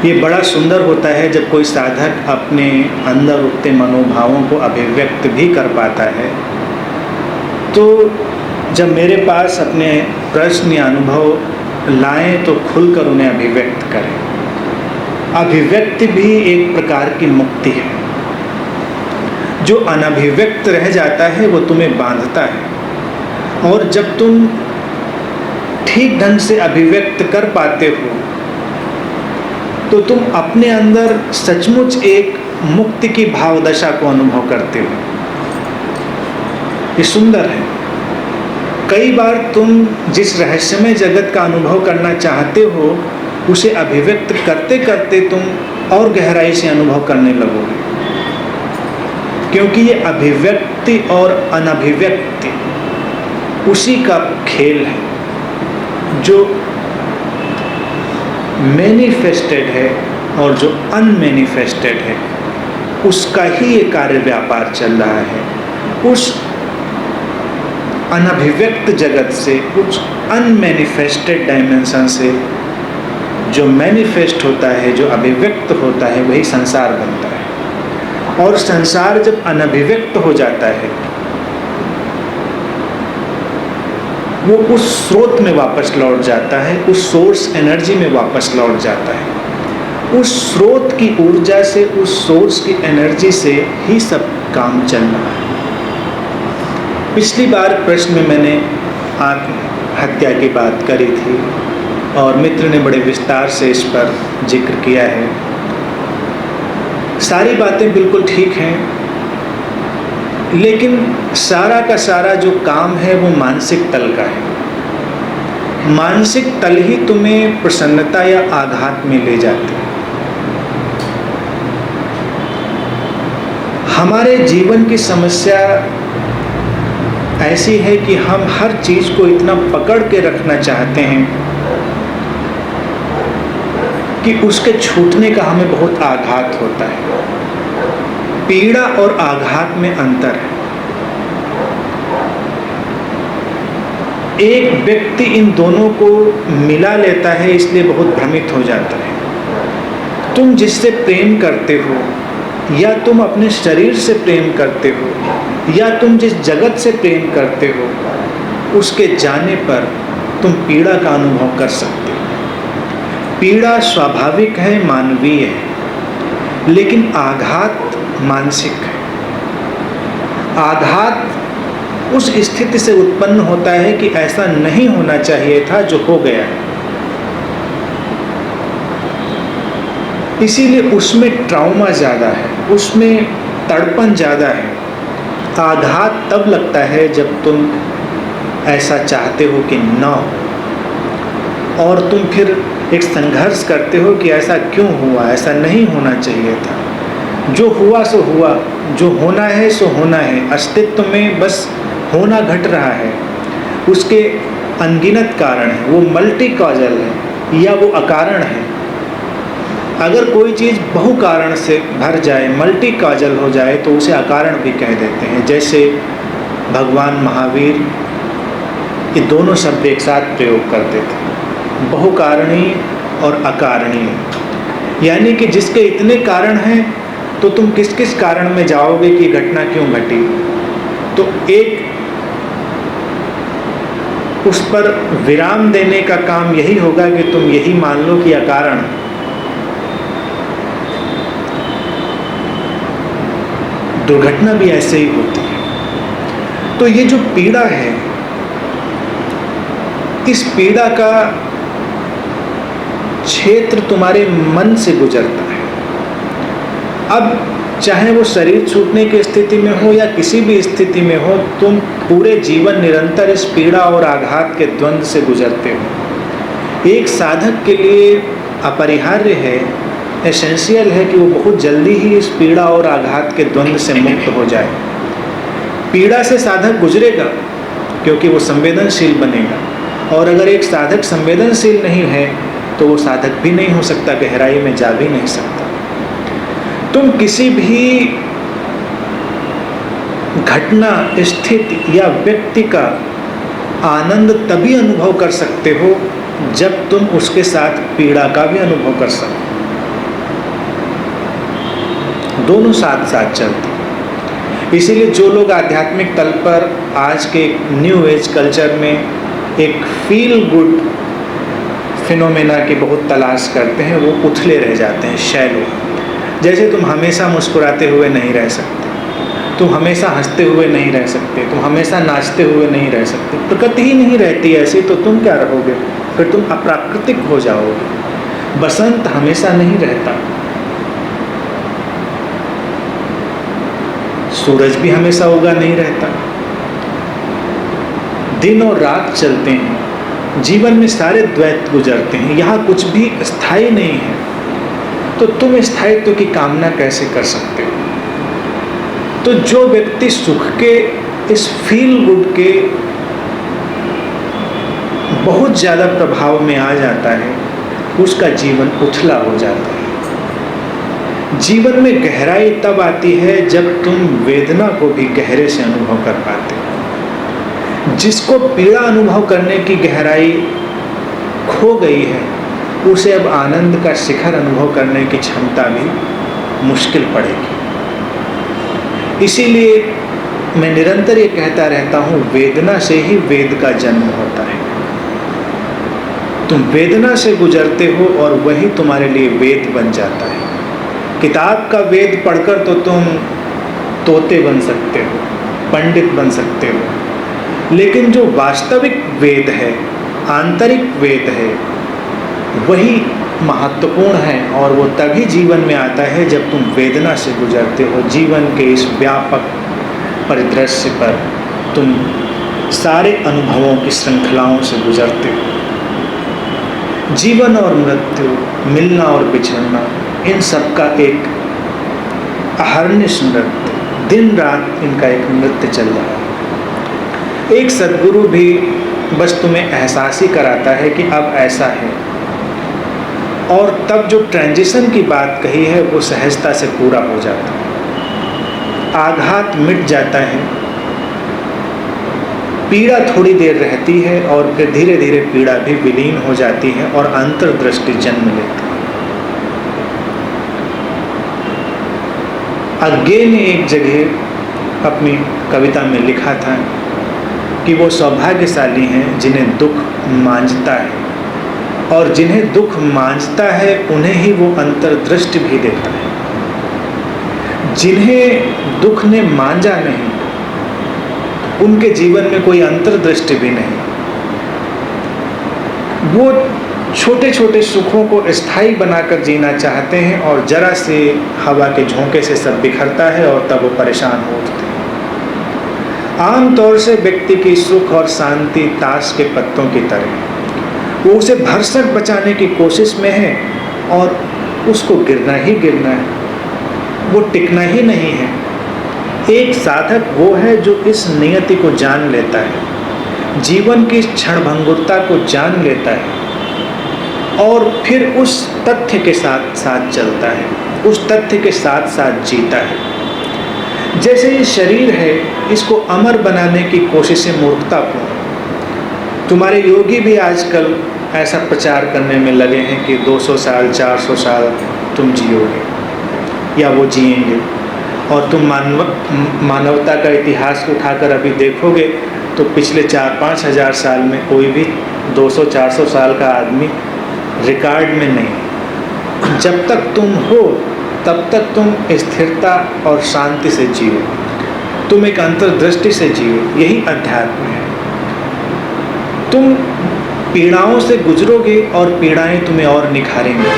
ये बड़ा सुंदर होता है जब कोई साधक अपने अंदर उठते मनोभावों को अभिव्यक्त भी कर पाता है। तो जब मेरे पास अपने प्रश्न या अनुभव लाएं तो खुलकर उन्हें अभिव्यक्त करें। अभिव्यक्ति भी एक प्रकार की मुक्ति है। जो अनभिव्यक्त रह जाता है वो तुम्हें बांधता है, और जब तुम ठीक ढंग से अभिव्यक्त कर पाते हो तो तुम अपने अंदर सचमुच एक मुक्ति की भावदशा को अनुभव करते हो। ये सुंदर है। कई बार तुम जिस रहस्यमय जगत का अनुभव करना चाहते हो उसे अभिव्यक्त करते करते तुम और गहराई से अनुभव करने लगोगे, क्योंकि ये अभिव्यक्ति और अनभिव्यक्ति उसी का खेल है। जो मैनिफेस्टेड है और जो अनमैनिफेस्टेड है उसका ही ये कार्य व्यापार चल रहा है। उस अनभिव्यक्त जगत से, उस अनमैनिफेस्टेड डायमेंशन से जो मैनिफेस्ट होता है, जो अभिव्यक्त होता है, वही संसार बनता है। और संसार जब अनभिव्यक्त हो जाता है वो उस स्रोत में वापस लौट जाता है, उस सोर्स एनर्जी में वापस लौट जाता है। उस स्रोत की ऊर्जा से, उस सोर्स की एनर्जी से ही सब काम चल रहा है। पिछली बार प्रश्न में मैंने आत्महत्या की बात करी थी और मित्र ने बड़े विस्तार से इस पर जिक्र किया है। सारी बातें बिल्कुल ठीक हैं, लेकिन सारा का सारा जो काम है वो मानसिक तल का है। मानसिक तल ही तुम्हें प्रसन्नता या आघात में ले जाती है। हमारे जीवन की समस्या ऐसी है कि हम हर चीज को इतना पकड़ के रखना चाहते हैं कि उसके छूटने का हमें बहुत आघात होता है। पीड़ा और आघात में अंतर है। एक व्यक्ति इन दोनों को मिला लेता है, इसलिए बहुत भ्रमित हो जाता है। तुम जिससे प्रेम करते हो, या तुम अपने शरीर से प्रेम करते हो, या तुम जिस जगत से प्रेम करते हो, उसके जाने पर तुम पीड़ा का अनुभव कर सकते हो। पीड़ा स्वाभाविक है, मानवीय है, लेकिन आघात मानसिक है। आघात उस स्थिति से उत्पन्न होता है कि ऐसा नहीं होना चाहिए था जो हो गया है, इसीलिए उसमें ट्रॉमा ज़्यादा है, उसमें तड़पन ज़्यादा है। आघात तब लगता है जब तुम ऐसा चाहते हो कि ना हो, और तुम फिर एक संघर्ष करते हो कि ऐसा क्यों हुआ, ऐसा नहीं होना चाहिए था। जो हुआ सो हुआ, जो होना है सो होना है। अस्तित्व में बस होना घट रहा है, उसके अनगिनत कारण है। वो मल्टी कॉजल है या वो अकारण है। अगर कोई चीज़ बहु कारण से भर जाए, मल्टी कॉजल हो जाए, तो उसे अकारण भी कह देते हैं। जैसे भगवान महावीर ये दोनों शब्द एक साथ प्रयोग करते थे, बहुकारणीय और अकारणीय। यानी कि जिसके इतने कारण हैं तो तुम किस किस कारण में जाओगे कि घटना क्यों घटी। तो एक उस पर विराम देने का काम यही होगा कि तुम यही मान लो कि अकारण। दुर्घटना भी ऐसे ही होती है। तो ये जो पीड़ा है, इस पीड़ा का क्षेत्र तुम्हारे मन से गुजरता है। अब चाहे वो शरीर छूटने की स्थिति में हो या किसी भी स्थिति में हो, तुम पूरे जीवन निरंतर इस पीड़ा और आघात के द्वंद्व से गुजरते हो। एक साधक के लिए अपरिहार्य है, एसेंशियल है कि वो बहुत जल्दी ही इस पीड़ा और आघात के द्वंद्व से मुक्त हो जाए। पीड़ा से साधक गुजरेगा क्योंकि वो संवेदनशील बनेगा, और अगर एक साधक संवेदनशील नहीं है तो वो साधक भी नहीं हो सकता, गहराई में जा भी नहीं सकता। तुम किसी भी घटना, स्थिति या व्यक्ति का आनंद तभी अनुभव कर सकते हो जब तुम उसके साथ पीड़ा का भी अनुभव कर सको। दोनों साथ साथ चलते हैं। इसीलिए जो लोग आध्यात्मिक तल पर आज के न्यू एज कल्चर में एक फील गुड फिनोमेना की बहुत तलाश करते हैं, वो उथले रह जाते हैं, शैलो। जैसे तुम हमेशा मुस्कुराते हुए नहीं रह सकते, तुम हमेशा हंसते हुए नहीं रह सकते, तुम हमेशा नाचते हुए नहीं रह सकते। प्रकृति ही नहीं रहती ऐसी, तो तुम क्या रहोगे? फिर तुम अप्राकृतिक हो जाओगे। बसंत हमेशा नहीं रहता, सूरज भी हमेशा उगा नहीं रहता, दिन और रात चलते हैं, जीवन में सारे द्वैत गुजरते हैं, यहाँ कुछ भी स्थायी नहीं है। तो तुम स्थायित्व की कामना कैसे कर सकते हो? तो जो व्यक्ति सुख के इस फील गुड के बहुत ज़्यादा प्रभाव में आ जाता है, उसका जीवन उथला हो जाता है। जीवन में गहराई तब आती है जब तुम वेदना को भी गहरे से अनुभव कर पाते हो। जिसको पीड़ा अनुभव करने की गहराई खो गई है, उसे अब आनंद का शिखर अनुभव करने की क्षमता भी मुश्किल पड़ेगी। इसीलिए मैं निरंतर ये कहता रहता हूँ, वेदना से ही वेद का जन्म होता है। तुम वेदना से गुजरते हो और वही तुम्हारे लिए वेद बन जाता है। किताब का वेद पढ़कर तो तुम तोते बन सकते हो, पंडित बन सकते हो, लेकिन जो वास्तविक वेद है, आंतरिक वेद है, वही महत्वपूर्ण है। और वो तभी जीवन में आता है जब तुम वेदना से गुजरते हो। जीवन के इस व्यापक परिदृश्य पर तुम सारे अनुभवों की श्रृंखलाओं से गुजरते हो। जीवन और मृत्यु, मिलना और बिछड़ना, इन सब का एक अहर्निश नृत्य, दिन रात इनका एक नृत्य चल रहा है। एक सद्गुरु भी बस तुम्हें एहसास ही कराता है कि अब ऐसा है, और तब जो ट्रांजिशन की बात कही है वो सहजता से पूरा हो जाता है। आघात मिट जाता है, पीड़ा थोड़ी देर रहती है और फिर धीरे धीरे पीड़ा भी विलीन हो जाती है और अंतर्दृष्टि जन्म लेती है। आगे ने एक जगह अपनी कविता में लिखा था कि वो सौभाग्यशाली हैं जिन्हें दुख मांझता है, और जिन्हें दुख मांझता है उन्हें ही वो अंतर्दृष्टि भी देता है। जिन्हें दुख ने मांझा नहीं, उनके जीवन में कोई अंतर्दृष्टि भी नहीं। वो छोटे छोटे सुखों को स्थायी बनाकर जीना चाहते हैं, और जरा से हवा के झोंके से सब बिखरता है और तब वो परेशान हो उठते हैं। आमतौर से व्यक्ति की सुख और शांति ताश के पत्तों की तरह, वो उसे भरसक बचाने की कोशिश में है और उसको गिरना ही गिरना है, वो टिकना ही नहीं है। एक साधक वो है जो इस नियति को जान लेता है, जीवन की क्षणभंगुरता को जान लेता है, और फिर उस तथ्य के साथ साथ चलता है, उस तथ्य के साथ साथ जीता है। जैसे ये शरीर है, इसको अमर बनाने की कोशिशें मूर्खतापूर्ण। तुम्हारे योगी भी आजकल ऐसा प्रचार करने में लगे हैं कि 200 साल 400 साल तुम जियोगे या वो जिएंगे, और तुम मानवता का इतिहास उठाकर अभी देखोगे तो पिछले 4-5 हज़ार साल में कोई भी 200-400 साल का आदमी रिकॉर्ड में नहीं। जब तक तुम हो तब तक तुम स्थिरता और शांति से जियो, तुम एक अंतर्दृष्टि से जियो, यही अध्यात्म है। तुम पीड़ाओं से गुजरोगे और पीड़ाएं तुम्हें और निखारेंगी,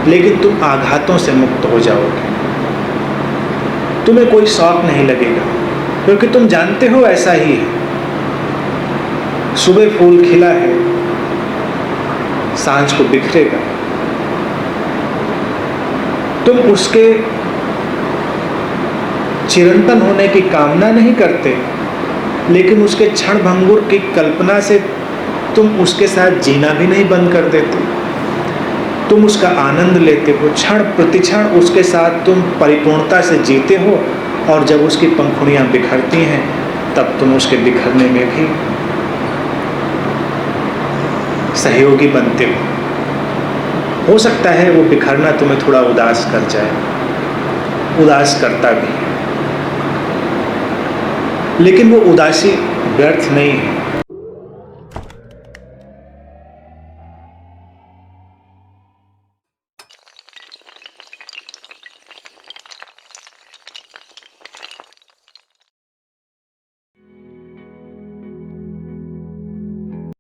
लेकिन तुम आघातों से मुक्त हो जाओगे। तुम्हें कोई शौक नहीं लगेगा, क्योंकि तुम जानते हो ऐसा ही है। सुबह फूल खिला है, सांझ को बिखरेगा। तुम उसके चिरंतन होने की कामना नहीं करते, लेकिन उसके क्षण भंगुर की कल्पना से तुम उसके साथ जीना भी नहीं बंद कर देते। तुम उसका आनंद लेते हो, क्षण प्रतिक्षण उसके साथ तुम परिपूर्णता से जीते हो, और जब उसकी पंखुड़ियाँ बिखरती हैं तब तुम उसके बिखरने में भी सहयोगी बनते हो सकता है वो बिखरना तुम्हें थोड़ा उदास कर जाए, उदास करता भी है, लेकिन वो उदासी व्यर्थ नहीं है।